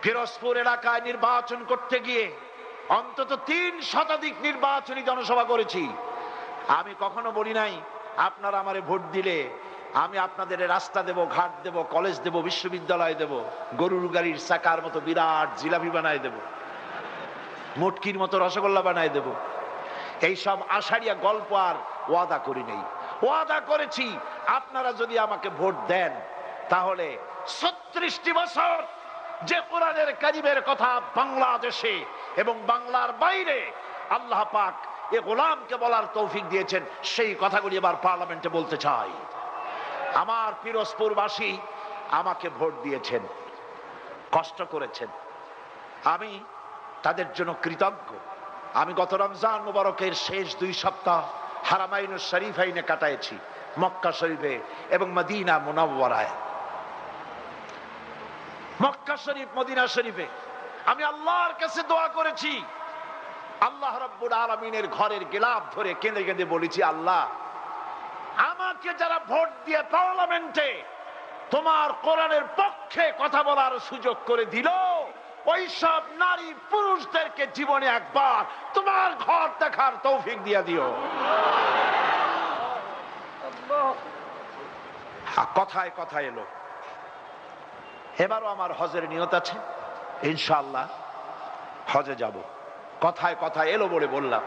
পিরোজপুর এলাকায় নির্বাচন করতে গিয়ে অন্তত ৩ শতাধিক নির্বাচনী জনসভা করেছি। আমি কখনো বলি নাই আপনারা আমারে ভোট দিলে আমি আপনাদের রাস্তা দেব, ঘাট দেব, কলেজ দেব, বিশ্ববিদ্যালয় দেব, গরুর গাড়ির চাকার মতো বিরাট জিলাপি বানায় দেব, মুটকির মতো রসগোল্লা বানায় দেব। এইসব আষাঢ়িয়া গল্প আর ওয়াদা করি নেই। ওয়াদা করেছি আপনারা যদি আমাকে ভোট দেন তাহলে ৩৬টি বছর যে কোরআনের কারিমের কথা বাংলাদেশে এবং বাংলার বাইরে আল্লাহ পাক এ গোলামকে বলার তৌফিক দিয়েছেন, সেই কথাগুলি এবার পার্লামেন্টে বলতে চাই। আমার পিরোজপুরবাসী আমাকে ভোট দিয়েছেন, কষ্ট করেছেন, আমি তাদের জন্য কৃতজ্ঞ। আমি গত রমজান মুবারকের শেষ 2 সপ্তাহ হারামাইন শরীফাইনে কাটাইছি, মক্কা শরীফে এবং মদিনা মুনাওয়ারায়। মক্কা শরীফ, মদিনা শরীফে আমি আল্লাহর কাছে দোয়া করেছি। আল্লাহ রাব্বুল আলামিনের ঘরের গিলাফ ধরে কেঁদে কেঁদে বলেছি, আল্লাহ আমাকে যারা ভোট দিয়ে পার্লামেন্টে তোমার কোরআনের পক্ষে কথা বলার সুযোগ করে দিল, ওই সব নারী পুরুষদেরকে জীবনে একবার তোমার ঘর দেখার তৌফিক দিয়ে দিও। কথায় কথায় এলো। এবারও আমার হজের নিয়ত আছে, ইনশাআল্লাহ হজে যাব। কথায় কথায় এলো বলে বললাম।